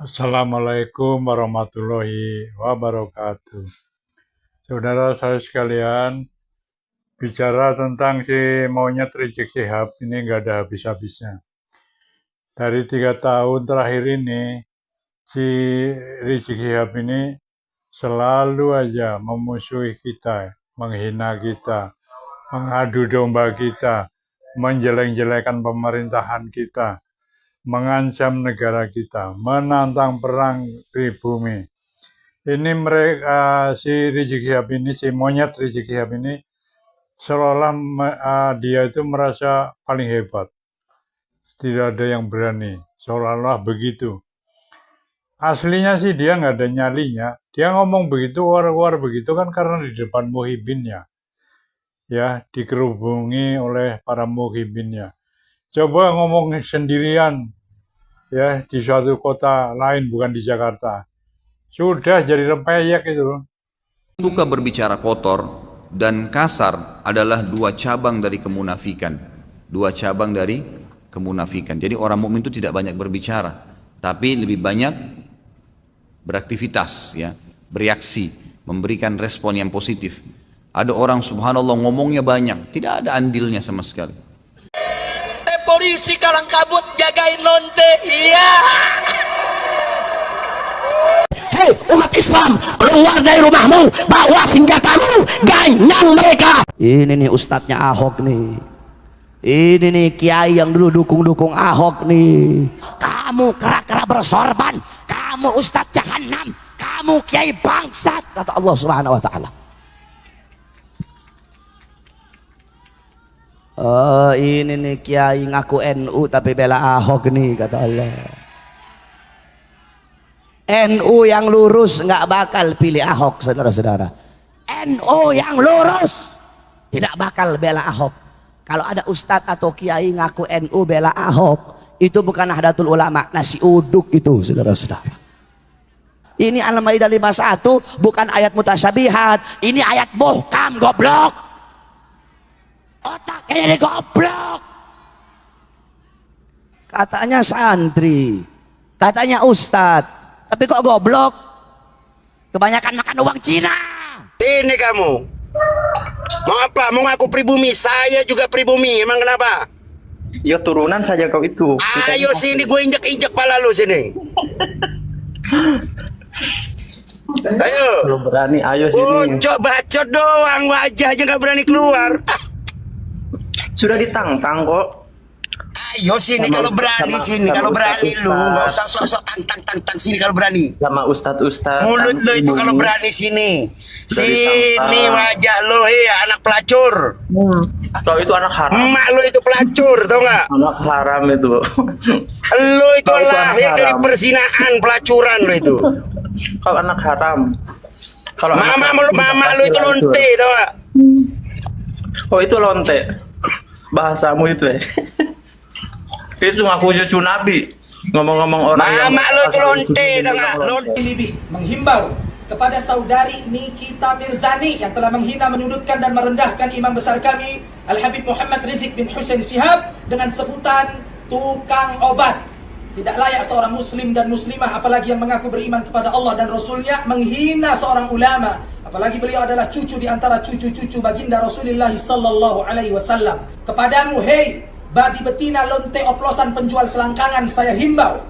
Assalamualaikum warahmatullahi wabarakatuh. Saudara saya sekalian, bicara tentang si monyet Rizik Syihab ini nggak ada habis-habisnya. Dari 3 tahun terakhir ini, si Rizik Syihab ini selalu aja memusuhi kita, menghina kita, mengadu domba kita, menjelek-jelekan pemerintahan kita, mengancam negara kita, menantang perang di bumi. Ini mereka si Rizik Syihab ini, si monyet Rizik Syihab ini seolah-olah dia itu merasa paling hebat. Tidak ada yang berani, seolah-olah begitu. Aslinya sih dia nggak ada nyalinya. Dia ngomong begitu, war-war begitu kan karena di depan muhibinnya. Ya, dikerubungi oleh para muhibinnya. Coba ngomong sendirian ya di suatu kota lain bukan di Jakarta. Sudah jadi rempeyek itu. Suka berbicara kotor dan kasar adalah 2 cabang dari kemunafikan. 2 cabang dari kemunafikan. Jadi orang mukmin itu tidak banyak berbicara, tapi lebih banyak beraktivitas, ya, bereaksi, memberikan respon yang positif. Ada orang subhanallah ngomongnya banyak, tidak ada andilnya sama sekali. Polisi kalang kabut jagain lonte, iya. Hei umat Islam, keluar dari rumahmu, bawa senjatamu, ganyang mereka. Ini nih ustadznya Ahok nih. Ini nih kiai yang dulu dukung Ahok nih. Kamu kera-kera bersorban, kamu ustadz jahanam, kamu kiai bangsat, kata Allah Subhanahu wa taala. Oh ini nih kiai ngaku NU tapi bela Ahok nih, kata Allah. NU yang lurus nggak bakal pilih Ahok, saudara-saudara. NU yang lurus tidak bakal bela Ahok. Kalau ada ustadz atau kiai ngaku NU bela Ahok, itu bukan Nahdlatul Ulama, nasi uduk itu, saudara-saudara. Ini Al-Maidah 51 bukan ayat mutasyabihat, ini ayat muhkam, goblok. Otak ini goblok. Katanya santri, katanya ustadz, tapi kok goblok? Kebanyakan makan uang Cina. Ini kamu mau apa? Mau ngaku pribumi? Saya juga pribumi. Emang kenapa? Ya turunan saja kau itu. Ayo sini, gue injek-injek pala lu sini. Ayo. Belum berani, ayo sini. Bacot doang, wajah aja nggak berani keluar. Sudah ditantang kok. Ayo sini kalau berani sini, kalau berani lu nggak usah sok-sok tantang sini kalau berani. Sama ustadz. Mulut lu itu kalau berani sini. Sini wajah lu, anak pelacur. Kau itu anak haram. Emak lu itu pelacur, tau nggak? Anak haram itu. Lu itu lahir dari perzinaan, pelacuran lu itu. Kau anak haram. Kalau mama lu itu lonte, tau nggak? Oh itu lonte. Bahasamu itu ya. Itu ngaku cucu Nabi. Ngomong-ngomong orang mama lu itu lonte, tau nggak? Menghimbau kepada saudari Nikita Mirzani yang telah menghina, menyudutkan dan merendahkan imam besar kami Al-Habib Muhammad Rizik bin Hussein Syihab dengan sebutan tukang obat. Tidak layak seorang muslim dan muslimah, apalagi yang mengaku beriman kepada Allah dan Rasulnya, menghina seorang ulama, apalagi beliau adalah cucu di antara cucu-cucu baginda Rasulullah sallallahu alaihi wasallam. Kepadamu, hei babi betina lonte oplosan penjual selangkangan, saya himbau,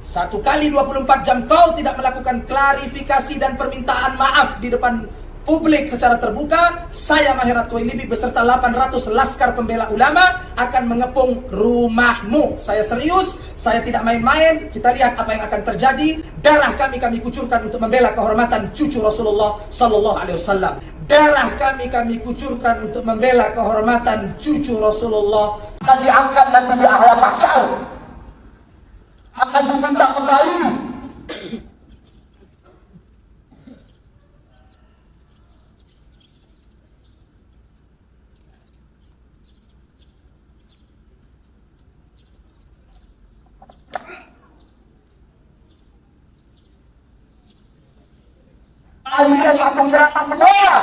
1 kali 24 jam kau tidak melakukan klarifikasi dan permintaan maaf di depan publik secara terbuka, saya Mahirat Tuwailibi beserta 800 laskar pembela ulama akan mengepung rumahmu. Saya serius, saya tidak main-main. Kita lihat apa yang akan terjadi. Darah kami kucurkan untuk membela kehormatan cucu Rasulullah sallallahu alaihi wasallam. Darah kami kucurkan untuk membela kehormatan cucu Rasulullah. Akan diangkat nanti di akhir mahsyar. Akan diminta kembali. Kalian langsung gerakan semua.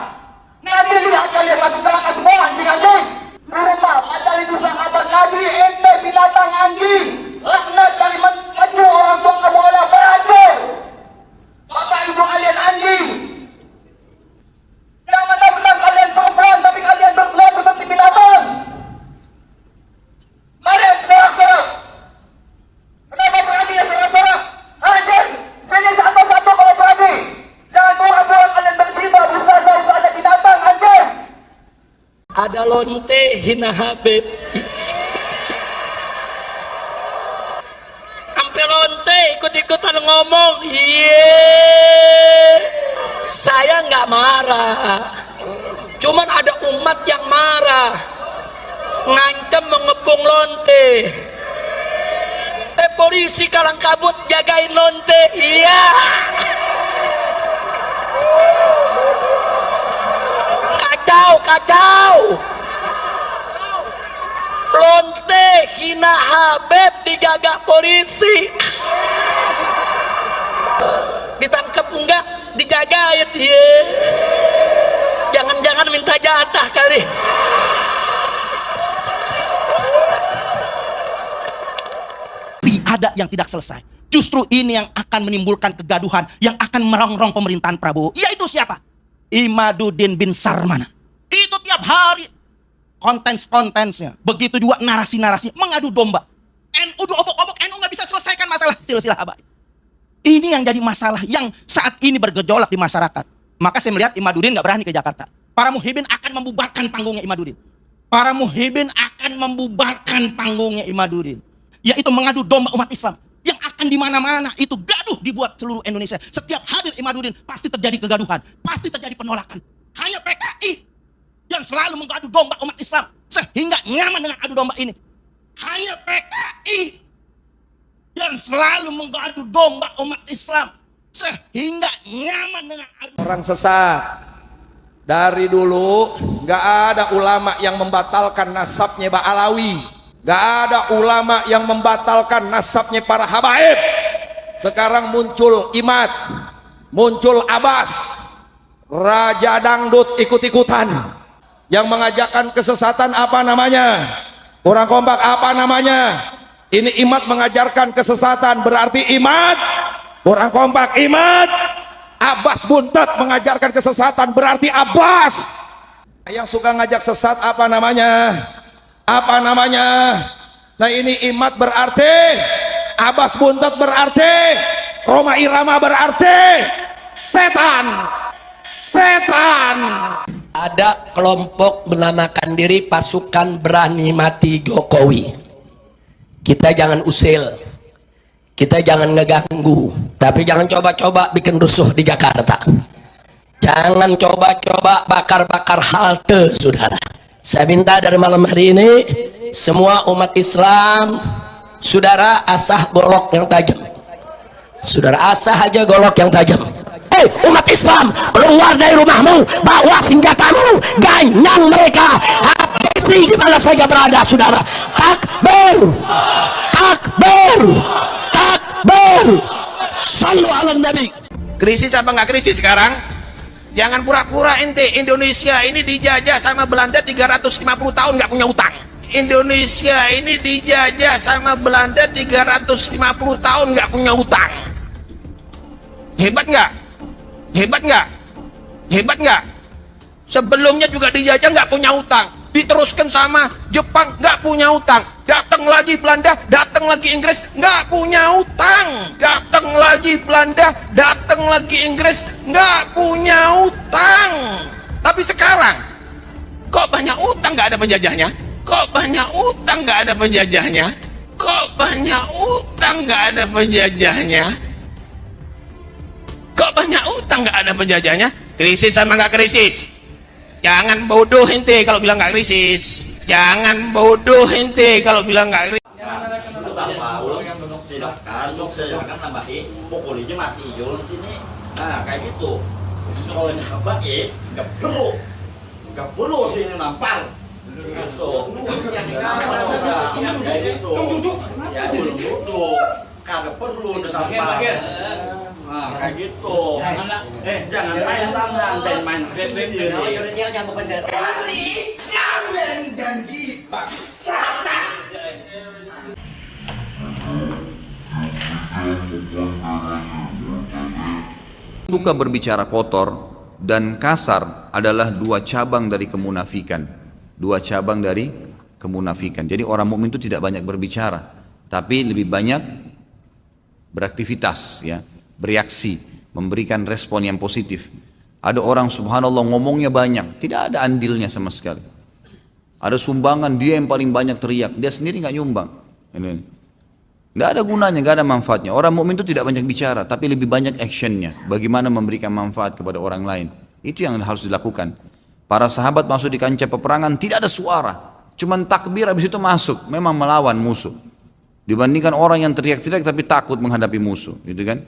Nabi lihat kalian langsung gerakan semua anjing-anjing. Rumah padahal itu sahabat Nabi, ente binatang anjing. Laknat dari maju orang tua kamu adalah beracun. ada lonte hina Habib. Sampai lonte ikut-ikutan ngomong, saya nggak marah, cuman ada umat yang marah, ngancam mengepung lonte. Polisi kalang kabut jagain lonte, iya. Kacau. Lonte hina Habib dijaga polisi. Ditangkap enggak? Dijagain, iya. Jangan-jangan minta jatah kali. Ada yang tidak selesai. Justru ini yang akan menimbulkan kegaduhan, yang akan merongrong pemerintahan Prabowo. Yaitu siapa? Imaduddin bin Sarmana. Itu tiap hari konten-kontennya. Begitu juga narasi-narasi mengadu domba. NU obok-obok, NU nggak bisa selesaikan masalah silsilah habaib. Ini yang jadi masalah yang saat ini bergejolak di masyarakat. Maka saya melihat Imaduddin nggak berani ke Jakarta. Para muhibin akan membubarkan panggungnya Imaduddin. Para muhibin akan membubarkan panggungnya Imaduddin. Yaitu mengadu domba umat Islam yang akan di mana-mana itu gaduh dibuat seluruh Indonesia. Setiap hadir Imaduddin pasti terjadi kegaduhan, pasti terjadi penolakan. Hanya PKI yang selalu mengadu domba umat Islam sehingga nyaman dengan adu domba ini. Hanya PKI yang selalu mengadu domba umat Islam sehingga nyaman dengan adu. Orang sesat dari dulu nggak ada ulama yang membatalkan nasabnya Ba'alawi. Gak ada ulama yang membatalkan nasabnya para habaib. Sekarang muncul Imad, muncul Abbas, Raja Dangdut ikut-ikutan. Yang mengajarkan kesesatan apa namanya? Orang kompak apa namanya? Ini Imad mengajarkan kesesatan, berarti Imad. Orang kompak Imad. Abbas buntet mengajarkan kesesatan, berarti Abbas. Yang suka ngajak sesat apa namanya? Apa namanya? Nah ini Imad berarti, Abbas buntet berarti, Roma Irama berarti setan. Setan. Ada kelompok menamakan diri pasukan berani mati Jokowi. Kita jangan usil, kita jangan ngeganggu, tapi jangan coba-coba bikin rusuh di Jakarta. Jangan coba-coba bakar-bakar halte, saudara. Saya minta dari malam hari ini semua umat Islam, saudara asah golok yang tajam. Saudara asah aja golok yang tajam. Hei umat Islam, keluar dari rumahmu, bawa senjatamu, ganyang mereka, habisi di mana saja berada, saudara. Takbir, takbir, takbir. Sallu ala Nabi. Krisis apa nggak krisis sekarang? Jangan pura-pura ente. Indonesia ini dijajah sama Belanda 350 tahun nggak punya utang. Indonesia ini dijajah sama Belanda 350 tahun nggak punya utang. Hebat nggak? Hebat nggak? Hebat nggak? Sebelumnya juga dijajah nggak punya utang. Diteruskan sama Jepang nggak punya utang. Datang lagi Belanda, datang lagi Inggris nggak punya utang. Datang lagi Belanda, datang lagi Inggris nggak punya utang. Tapi sekarang kok banyak utang nggak ada penjajahnya? Kok banyak utang nggak ada penjajahnya? Kok banyak utang nggak ada penjajahnya? Kok banyak utang nggak ada penjajahnya? Krisis sama nggak krisis? Jangan bodoh ente kalau bilang nggak krisis. Jangan bodoh ente kalau bilang nggak krisis. Silahkan nambahin, pokoknya mati hijau di sini. Nah kayak gitu. Kalau ini hebat ya, nggak perlu sini nampar. Gitu. Kayak gitu. Ya belum duduk. Kagak perlu nampar. Nah kayak gitu. Jangan main tangan dan main head sendiri. Jangan janji paksa. Suka berbicara kotor dan kasar adalah dua cabang dari kemunafikan. Dua cabang dari kemunafikan. Jadi orang mukmin itu tidak banyak berbicara, tapi lebih banyak beraktivitas, ya, bereaksi, memberikan respon yang positif. Ada orang subhanallah ngomongnya banyak, tidak ada andilnya sama sekali. Ada sumbangan, dia yang paling banyak teriak, dia sendiri nggak nyumbang. Ini. Nggak ada gunanya, nggak ada manfaatnya. Orang mukmin itu tidak banyak bicara, tapi lebih banyak actionnya. Bagaimana memberikan manfaat kepada orang lain. Itu yang harus dilakukan. Para sahabat masuk di kancah peperangan, tidak ada suara. Cuman takbir, habis itu masuk. Memang melawan musuh. Dibandingkan orang yang teriak-teriak tapi takut menghadapi musuh. Gitu kan?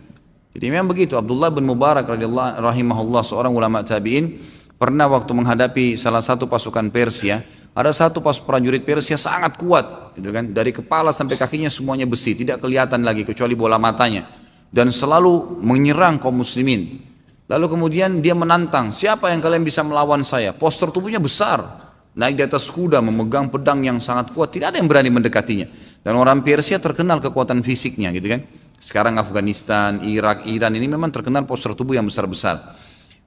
Jadi memang begitu. Abdullah bin Mubarak radhiyallahu rahimahullah, seorang ulama tabi'in, pernah waktu menghadapi salah satu pasukan Persia, ada satu prajurit Persia sangat kuat, gitu kan? Dari kepala sampai kakinya semuanya besi, tidak kelihatan lagi kecuali bola matanya, dan selalu menyerang kaum muslimin. Lalu kemudian dia menantang, siapa yang kalian bisa melawan saya? Postur tubuhnya besar, naik di atas kuda, memegang pedang yang sangat kuat, tidak ada yang berani mendekatinya. Dan orang Persia terkenal kekuatan fisiknya, gitu kan? Sekarang Afghanistan, Irak, Iran ini memang terkenal postur tubuh yang besar-besar.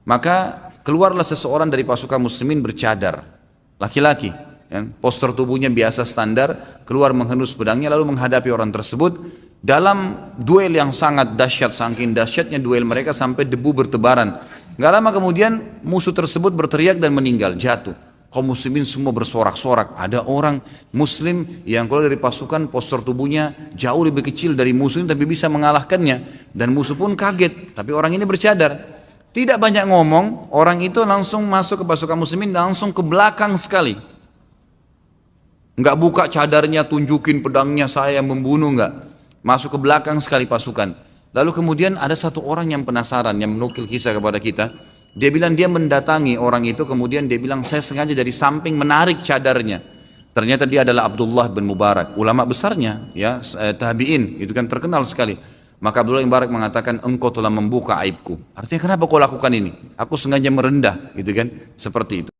Maka keluarlah seseorang dari pasukan muslimin bercadar. Laki-laki, ya, postur tubuhnya biasa standar, keluar menghendus pedangnya lalu menghadapi orang tersebut dalam duel yang sangat dahsyat, saking dahsyatnya duel mereka sampai debu bertebaran. Gak lama kemudian musuh tersebut berteriak dan meninggal, jatuh. Kaum muslimin semua bersorak-sorak. Ada orang muslim yang keluar dari pasukan, postur tubuhnya jauh lebih kecil dari musuh tapi bisa mengalahkannya, dan musuh pun kaget, tapi orang ini bercadar. Tidak banyak ngomong, orang itu langsung masuk ke pasukan muslimin, langsung ke belakang sekali. Enggak buka cadarnya, tunjukin pedangnya, saya membunuh, enggak. Masuk ke belakang sekali pasukan. Lalu kemudian ada satu orang yang penasaran, yang menukil kisah kepada kita. Dia bilang dia mendatangi orang itu, kemudian dia bilang saya sengaja dari samping menarik cadarnya. Ternyata dia adalah Abdullah bin Mubarak, ulama besarnya, ya, tabi'in, itu kan terkenal sekali. Maka Abdullah bin Mubarak mengatakan, engkau telah membuka aibku. Artinya kenapa kau lakukan ini? Aku sengaja merendah, gitu kan? Seperti itu.